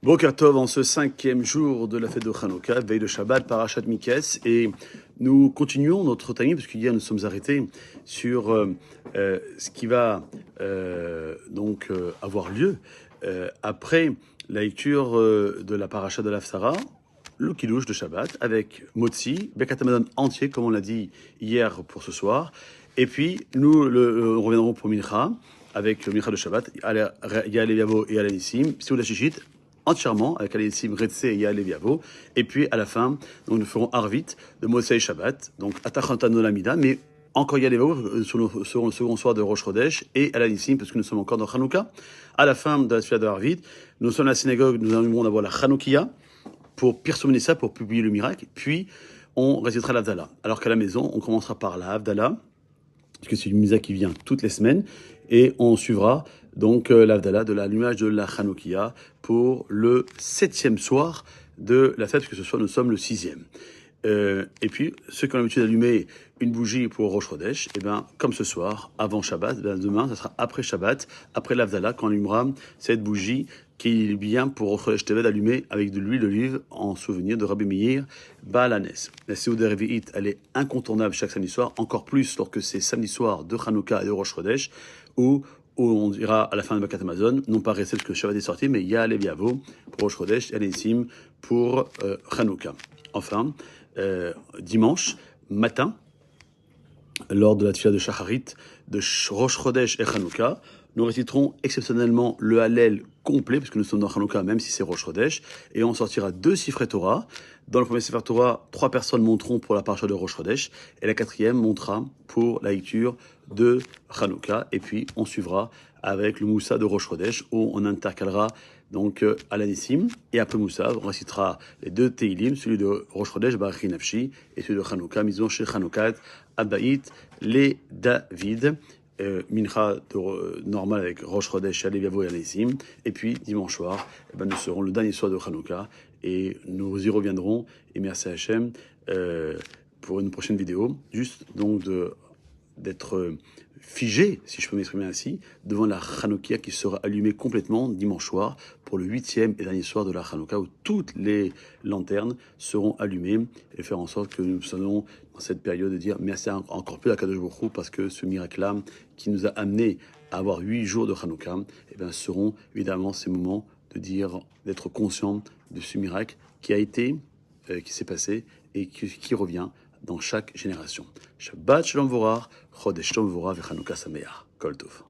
Boker Tov, en ce 5e jour de la fête de Hanouka, veille de Shabbat, Parashat Mikes, et nous continuons notre timing, parce qu'hier nous sommes arrêtés sur ce qui va avoir lieu après la lecture de la Parashat de l'Afsara, le Kiddush de Shabbat, avec Motzi, Birkat Hamazon entier, comme on l'a dit hier pour ce soir, et puis nous reviendrons pour Mincha, avec le Mincha de Shabbat, Yael Yavo et Yael Nissim, Seouda Shishit, entièrement avec Alénissim, Retse et Yael Viavo. Et puis à la fin, donc, nous ferons Arvit de Mosei Shabbat, donc Atachantan Olamida, mais encore Yael Viavo sur le second soir de Rosh Chodesh et Alénissim, parce que nous sommes encore dans Hanouka. À la fin de la suite de Arvit, nous sommes à la synagogue, nous allons avoir la Hanoukia pour persomner ça, pour publier le miracle, puis on récitera l'Avdallah. Alors qu'à la maison, on commencera par la Havdalah, parce que c'est une misa qui vient toutes les semaines, et on suivra donc l'Avdallah de l'allumage de la Hanoukia pour le 7e soir de la fête, parce que ce soir nous sommes le 6e. Et puis, ceux qui ont l'habitude d'allumer une bougie pour Rosh Chodesh, et bien, comme ce soir, avant Shabbat, demain, ça sera après Shabbat, après l'Avdallah, qu'on allumera cette bougie qui est bien pour Rosh Chodesh Tevet d'allumer avec de l'huile d'olive en souvenir de Rabbi Meir Baal HaNes. La Seuda Revi'it, elle est incontournable chaque samedi soir, encore plus lorsque c'est samedi soir de Hanouka et de Rosh Chodesh, où on dira à la fin de Birkat Hamazon, non pas rester parce que Shabbat est sorti, mais Yael Viavo pour Rosh Chodesh, Yael Nissim pour Hanouka. Enfin, dimanche matin, lors de la tefila de Shacharit, de Rosh Chodesh et Hanouka, nous réciterons exceptionnellement le Hallel complet, puisque nous sommes dans Hanouka, même si c'est Rosh Chodesh, et on sortira 2 Sifrei Torah. Dans le premier Sefer Torah, 3 personnes monteront pour la paracha de Rosh Chodesh, et la 4e montera pour la lecture de Hanouka, et puis on suivra avec le Moussa de Rosh Chodesh, où on intercalera donc Alanissim, et après Moussa, on récitera les 2 Teilim, celui de Rosh Chodesh, Baruch Nafshi, et celui de Hanouka, Mizon Shel Hanoukat, Abaït, les David, Mincha normal avec Rosh Chodesh, Yael Viavo et Alanissim, et puis dimanche soir, nous serons le dernier soir de Hanouka, et nous y reviendrons, et merci à Hachem, pour une prochaine vidéo, juste donc d'être figé, si je peux m'exprimer ainsi, devant la Hanoukia qui sera allumée complètement dimanche soir pour le 8e et dernier soir de la Hanouka, où toutes les lanternes seront allumées, et faire en sorte que nous soyons dans cette période de dire merci encore plus à Kadosh Baruch Hu, parce que ce miracle-là qui nous a amené à avoir 8 jours de Hanouka, seront évidemment ces moments de dire, d'être conscient de ce miracle qui a été, qui s'est passé et qui revient dans chaque génération. Shabbat Shalom Vorach, Chodesh Tov Vorach, Chanukah Sameach. Kol Tov.